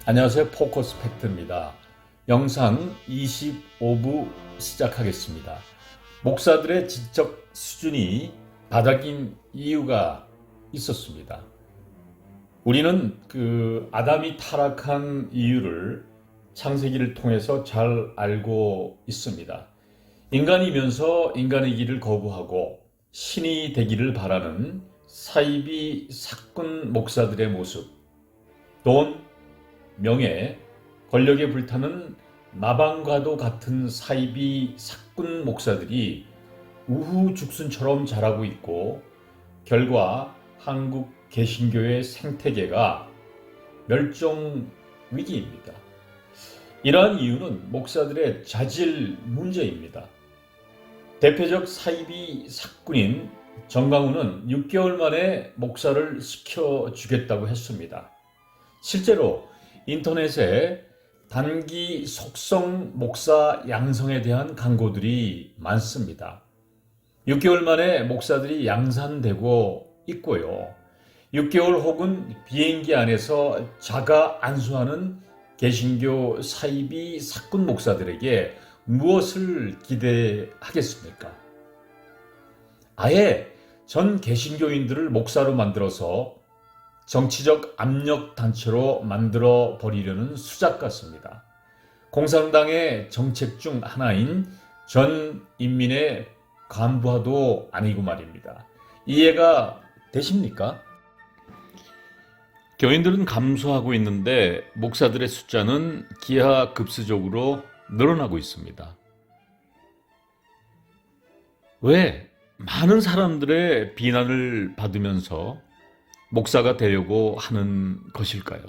안녕하세요. 포커스 팩트입니다. 영상 25부 시작하겠습니다. 목사들의 지적 수준이 바닥인 이유가 있었습니다. 우리는 아담이 타락한 이유를 창세기를 통해서 잘 알고 있습니다. 인간이면서 인간의 길을 거부하고 신이 되기를 바라는 사이비 사꾼 목사들의 모습, 돈, 명예, 권력에 불타는 나방과도 같은 사이비 사꾼 목사들이 우후죽순처럼 자라고 있고, 결과 한국 개신교의 생태계가 멸종 위기입니다. 이러한 이유는 목사들의 자질 문제입니다. 대표적 사이비 사꾼인 정강훈은 6개월 만에 목사를 시켜주겠다고 했습니다. 실제로 인터넷에 단기 속성 목사 양성에 대한 광고들이 많습니다. 6개월 만에 목사들이 양산되고 있고요. 6개월 혹은 비행기 안에서 자가 안수하는 개신교 사이비 사꾼 목사들에게 무엇을 기대하겠습니까? 아예 전 개신교인들을 목사로 만들어서 정치적 압력 단체로 만들어 버리려는 수작 같습니다. 공산당의 정책 중 하나인 전 인민의 간부화도 아니고 말입니다. 이해가 되십니까? 교인들은 감소하고 있는데 목사들의 숫자는 기하급수적으로 늘어나고 있습니다. 왜 많은 사람들의 비난을 받으면서 목사가 되려고 하는 것일까요?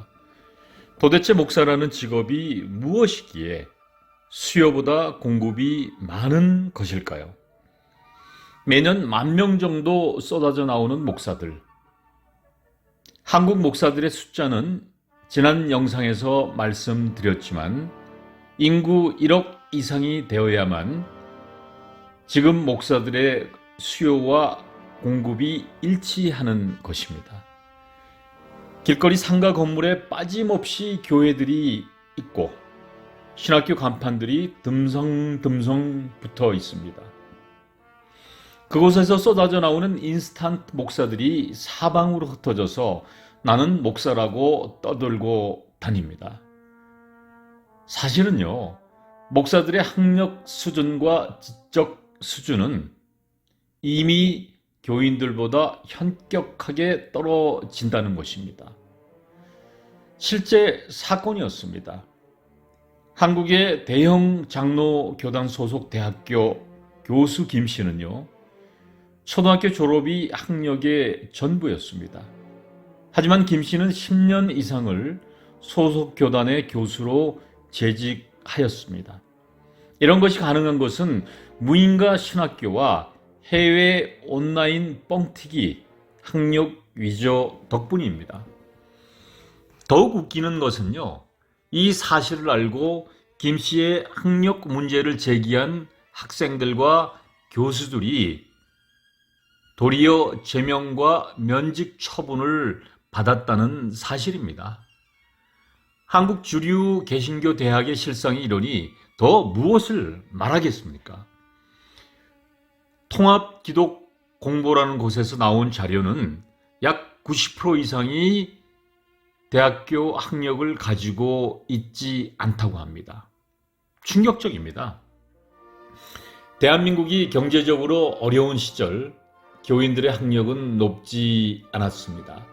도대체 목사라는 직업이 무엇이기에 수요보다 공급이 많은 것일까요? 매년 10,000명 정도 쏟아져 나오는 목사들. 한국 목사들의 숫자는 지난 영상에서 말씀드렸지만 인구 1억 이상이 되어야만 지금 목사들의 수요와 공급이 일치하는 것입니다. 길거리 상가 건물에 빠짐없이 교회들이 있고 신학교 간판들이 듬성듬성 붙어 있습니다. 그곳에서 쏟아져 나오는 인스턴트 목사들이 사방으로 흩어져서 나는 목사라고 떠들고 다닙니다. 사실은요, 목사들의 학력 수준과 지적 수준은 이미 교인들보다 현격하게 떨어진다는 것입니다. 실제 사건이었습니다. 한국의 대형 장로 교단 소속 대학교 교수 김 씨는요, 초등학교 졸업이 학력의 전부였습니다. 하지만 김 씨는 10년 이상을 소속 교단의 교수로 재직하였습니다. 이런 것이 가능한 것은 무인가 신학교와 해외 온라인 뻥튀기 학력 위조 덕분입니다. 더욱 웃기는 것은요, 이 사실을 알고 김 씨의 학력 문제를 제기한 학생들과 교수들이 도리어 제명과 면직 처분을 받았다는 사실입니다. 한국 주류 개신교 대학의 실상이 이러니 더 무엇을 말하겠습니까? 통합기독공보라는 곳에서 나온 자료는 약 90% 이상이 대학교 학력을 가지고 있지 않다고 합니다. 충격적입니다. 대한민국이 경제적으로 어려운 시절 교인들의 학력은 높지 않았습니다.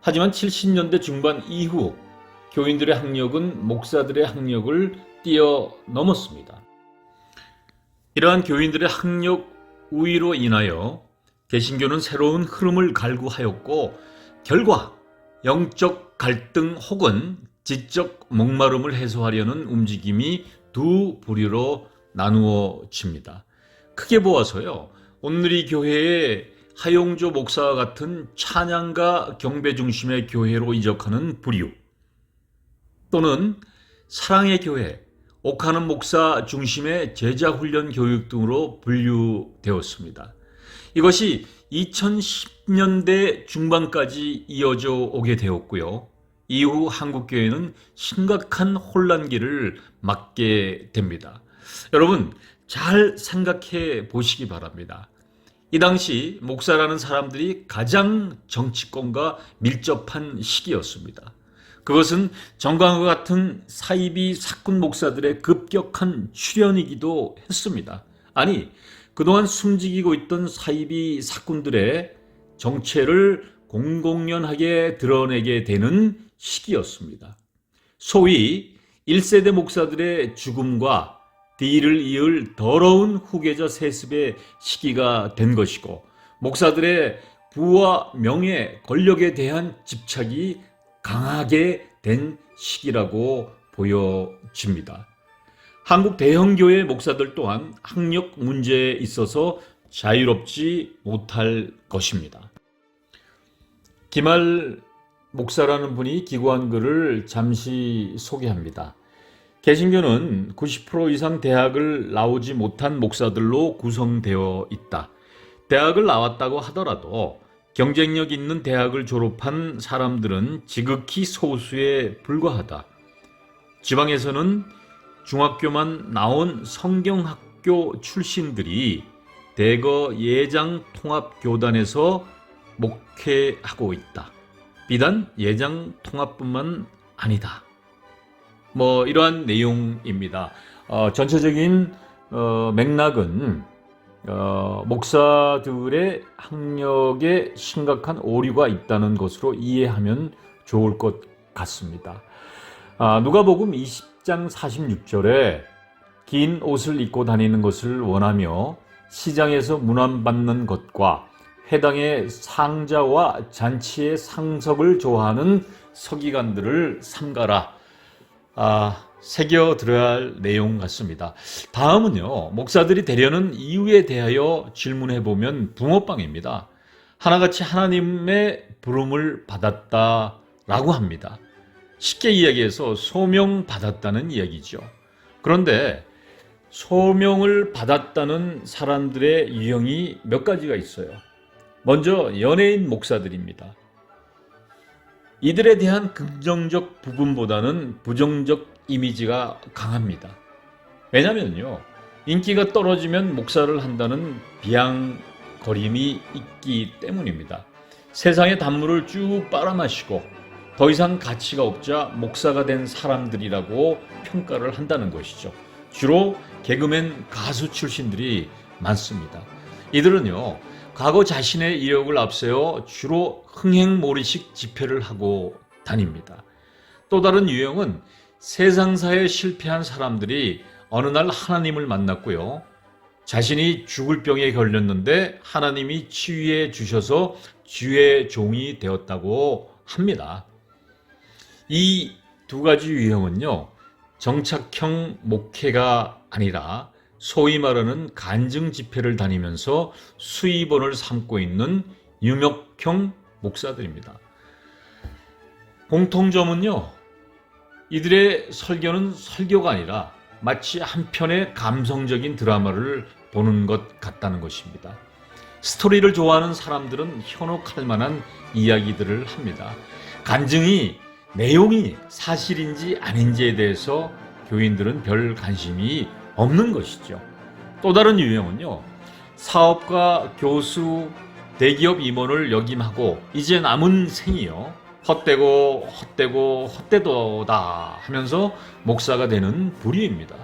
하지만 70년대 중반 이후 교인들의 학력은 목사들의 학력을 뛰어넘었습니다. 이러한 교인들의 학력 우위로 인하여 개신교는 새로운 흐름을 갈구하였고, 결과 영적 갈등 혹은 지적 목마름을 해소하려는 움직임이 두 부류로 나누어집니다. 크게 보아서요, 온누리 교회의 하용조 목사와 같은 찬양가 경배 중심의 교회로 이적하는 부류, 또는 사랑의 교회, 옥하는 목사 중심의 제자훈련 교육 등으로 분류되었습니다. 이것이 2010년대 중반까지 이어져 오게 되었고요. 이후 한국교회는 심각한 혼란기를 맞게 됩니다. 여러분, 잘 생각해 보시기 바랍니다. 이 당시 목사라는 사람들이 가장 정치권과 밀접한 시기였습니다. 그것은 정광훈 같은 사이비 사꾼 목사들의 급격한 출현이기도 했습니다. 아니, 그동안 숨지기고 있던 사이비 사꾼들의 정체를 공공연하게 드러내게 되는 시기였습니다. 소위 1세대 목사들의 죽음과 뒤를 이을 더러운 후계자 세습의 시기가 된 것이고, 목사들의 부와 명예, 권력에 대한 집착이 강하게 된 시기라고 보여집니다. 한국 대형교회 목사들 또한 학력 문제에 있어서 자유롭지 못할 것입니다. 김할 목사라는 분이 기고한 글을 잠시 소개합니다. 개신교는 90% 이상 대학을 나오지 못한 목사들로 구성되어 있다. 대학을 나왔다고 하더라도 경쟁력 있는 대학을 졸업한 사람들은 지극히 소수에 불과하다. 지방에서는 중학교만 나온 성경학교 출신들이 대거 예장통합교단에서 목회하고 있다. 비단 예장통합뿐만 아니다. 이러한 내용입니다. 전체적인 맥락은 목사들의 학력에 심각한 오류가 있다는 것으로 이해하면 좋을 것 같습니다. 누가복음 20장 46절에 긴 옷을 입고 다니는 것을 원하며 시장에서 문안받는 것과 회당의 상자와 잔치의 상석을 좋아하는 서기관들을 삼가라. 새겨들어야 할 내용 같습니다. 다음은요, 목사들이 되려는 이유에 대하여 질문해보면 붕어빵입니다. 하나같이 하나님의 부름을 받았다라고 합니다. 쉽게 이야기해서 소명받았다는 이야기죠. 그런데 소명을 받았다는 사람들의 유형이 몇 가지가 있어요. 먼저 연예인 목사들입니다. 이들에 대한 긍정적 부분보다는 부정적 이미지가 강합니다. 왜냐면요, 인기가 떨어지면 목사를 한다는 비아냥거림이 있기 때문입니다. 세상의 단물을 쭉 빨아마시고 더 이상 가치가 없자 목사가 된 사람들이라고 평가를 한다는 것이죠. 주로 개그맨 가수 출신들이 많습니다. 이들은요, 과거 자신의 이력을 앞세워 주로 흥행몰이식 집회를 하고 다닙니다. 또 다른 유형은 세상사에 실패한 사람들이 어느 날 하나님을 만났고요. 자신이 죽을 병에 걸렸는데 하나님이 치유해 주셔서 주의 종이 되었다고 합니다. 이 두 가지 유형은요, 정착형 목회가 아니라 소위 말하는 간증 집회를 다니면서 수입원을 삼고 있는 유목형 목사들입니다. 공통점은요, 이들의 설교는 설교가 아니라 마치 한 편의 감성적인 드라마를 보는 것 같다는 것입니다. 스토리를 좋아하는 사람들은 현혹할 만한 이야기들을 합니다. 간증이 내용이 사실인지 아닌지에 대해서 교인들은 별 관심이 없는 것이죠. 또 다른 유형은요, 사업가, 교수, 대기업 임원을 역임하고 이제 남은 생이요, 헛되도다 하면서 목사가 되는 부류입니다.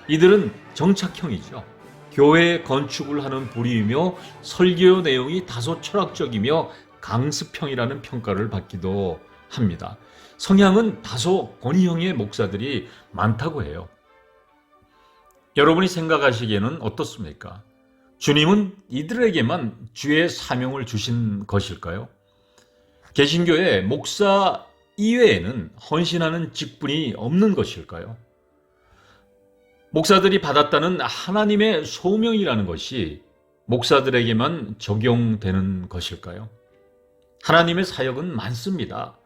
이들은 정착형이죠. 교회 건축을 하는 부류이며 설교 내용이 다소 철학적이며 강습형이라는 평가를 받기도 합니다. 성향은 다소 권위형의 목사들이 많다고 해요. 여러분이 생각하시기에는 어떻습니까? 주님은 이들에게만 주의 사명을 주신 것일까요? 개신교의 목사 이외에는 헌신하는 직분이 없는 것일까요? 목사들이 받았다는 하나님의 소명이라는 것이 목사들에게만 적용되는 것일까요? 하나님의 사역은 많습니다.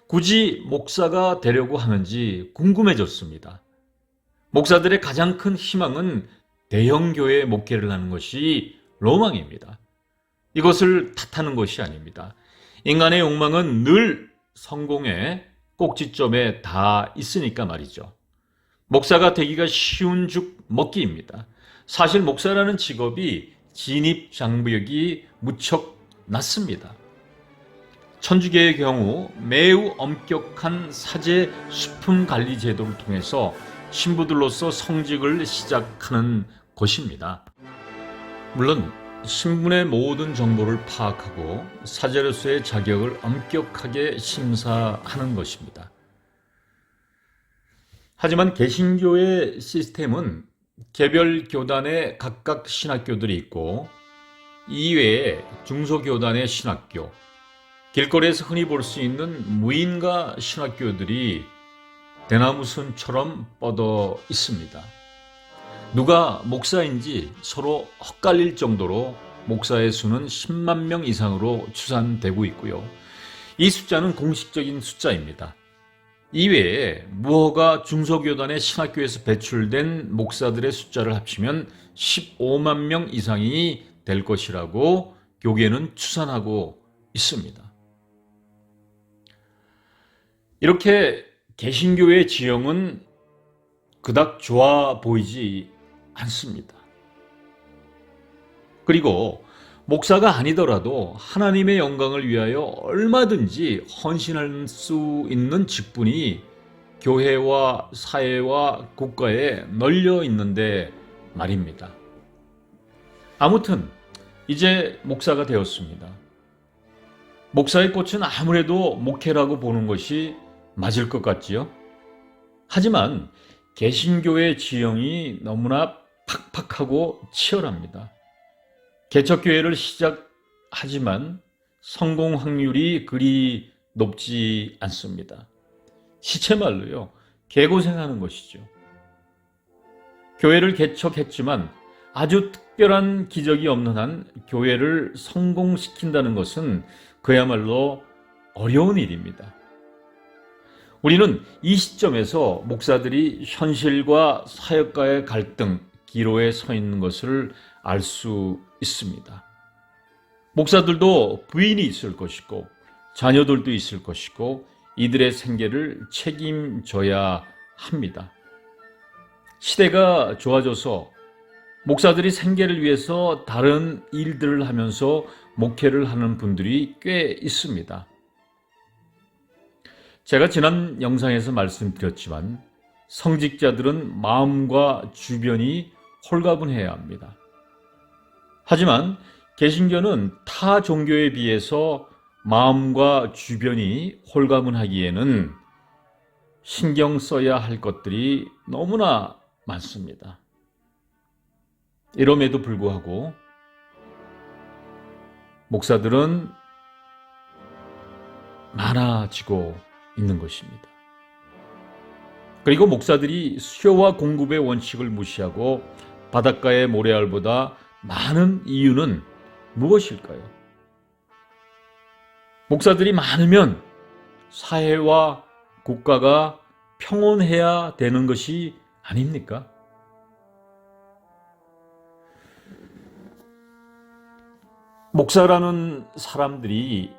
굳이 목사가 되려고 하는지 궁금해졌습니다. 목사들의 가장 큰 희망은 대형교회 목회를 하는 것이 로망입니다. 이것을 탓하는 것이 아닙니다. 인간의 욕망은 늘 성공에 꼭지점에 다 있으니까 말이죠. 목사가 되기가 쉬운 죽 먹기입니다. 사실 목사라는 직업이 진입 장벽이 무척 낮습니다. 천주교의 경우 매우 엄격한 사제 수품 관리 제도를 통해서 신부들로서 성직을 시작하는 것입니다. 물론 신분의 모든 정보를 파악하고 사제로서의 자격을 엄격하게 심사하는 것입니다. 하지만 개신교의 시스템은 개별 교단에 각각 신학교들이 있고 이외에 중소교단의 신학교, 길거리에서 흔히 볼 수 있는 무인가 신학교들이 대나무숲처럼 뻗어 있습니다. 누가 목사인지 서로 헛갈릴 정도로 목사의 수는 10만 명 이상으로 추산되고 있고요. 이 숫자는 공식적인 숫자입니다. 이외에 무허가 중소교단의 신학교에서 배출된 목사들의 숫자를 합치면 15만 명 이상이 될 것이라고 교계는 추산하고 있습니다. 이렇게 개신교의 지형은 그닥 좋아 보이지 않습니다. 그리고 목사가 아니더라도 하나님의 영광을 위하여 얼마든지 헌신할 수 있는 직분이 교회와 사회와 국가에 널려 있는데 말입니다. 아무튼 이제 목사가 되었습니다. 목사의 꽃은 아무래도 목회라고 보는 것이 맞을 것 같지요? 하지만 개신교의 지형이 너무나 팍팍하고 치열합니다. 개척교회를 시작하지만 성공 확률이 그리 높지 않습니다. 시체말로요, 개고생하는 것이죠. 교회를 개척했지만 아주 특별한 기적이 없는 한 교회를 성공시킨다는 것은 그야말로 어려운 일입니다. 우리는 이 시점에서 목사들이 현실과 사역과의 갈등, 기로에 서 있는 것을 알 수 있습니다. 목사들도 부인이 있을 것이고 자녀들도 있을 것이고 이들의 생계를 책임져야 합니다. 시대가 좋아져서 목사들이 생계를 위해서 다른 일들을 하면서 목회를 하는 분들이 꽤 있습니다. 제가 지난 영상에서 말씀드렸지만 성직자들은 마음과 주변이 홀가분해야 합니다. 하지만 개신교는 타 종교에 비해서 마음과 주변이 홀가분하기에는 신경 써야 할 것들이 너무나 많습니다. 이럼에도 불구하고 목사들은 많아지고 있는 것입니다. 그리고 목사들이 수요와 공급의 원칙을 무시하고 바닷가의 모래알보다 많은 이유는 무엇일까요? 목사들이 많으면 사회와 국가가 평온해야 되는 것이 아닙니까? 목사라는 사람들이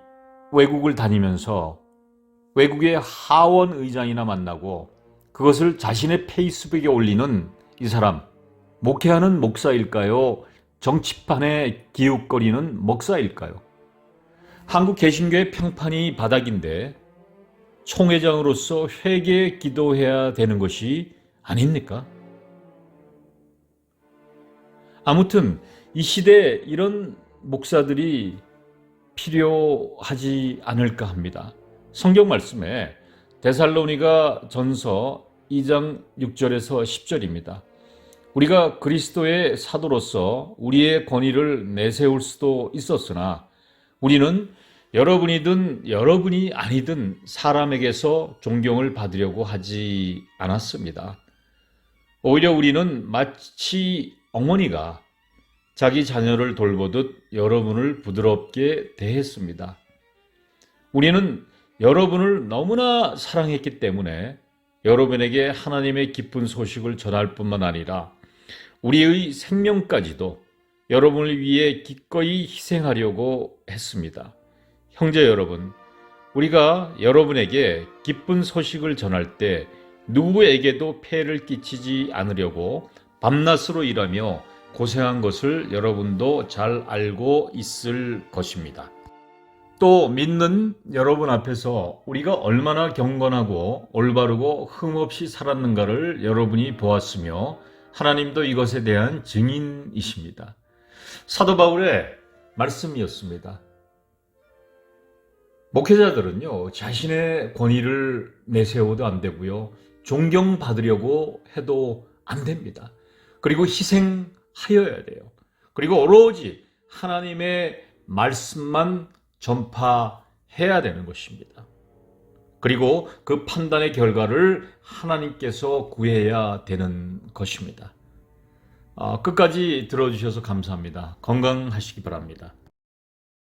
외국을 다니면서 외국의 하원 의장이나 만나고 그것을 자신의 페이스북에 올리는 이 사람, 목회하는 목사일까요? 정치판에 기웃거리는 목사일까요? 한국 개신교의 평판이 바닥인데 총회장으로서 회개 기도해야 되는 것이 아닙니까? 아무튼 이 시대에 이런 목사들이 필요하지 않을까 합니다. 성경 말씀에 데살로니가 전서 2장 6절에서 10절입니다. 우리가 그리스도의 사도로서 우리의 권위를 내세울 수도 있었으나 우리는 여러분이든 여러분이 아니든 사람에게서 존경을 받으려고 하지 않았습니다. 오히려 우리는 마치 어머니가 자기 자녀를 돌보듯 여러분을 부드럽게 대했습니다. 우리는 여러분을 너무나 사랑했기 때문에 여러분에게 하나님의 기쁜 소식을 전할 뿐만 아니라 우리의 생명까지도 여러분을 위해 기꺼이 희생하려고 했습니다. 형제 여러분, 우리가 여러분에게 기쁜 소식을 전할 때 누구에게도 폐해를 끼치지 않으려고 밤낮으로 일하며 고생한 것을 여러분도 잘 알고 있을 것입니다. 또 믿는 여러분 앞에서 우리가 얼마나 경건하고 올바르고 흠없이 살았는가를 여러분이 보았으며 하나님도 이것에 대한 증인이십니다. 사도 바울의 말씀이었습니다. 목회자들은요, 자신의 권위를 내세워도 안 되고요, 존경받으려고 해도 안 됩니다. 그리고 희생하여야 돼요. 그리고 오로지 하나님의 말씀만 전파해야 되는 것입니다. 그리고 그 판단의 결과를 하나님께서 구해야 되는 것입니다. 끝까지 들어주셔서 감사합니다. 건강하시기 바랍니다.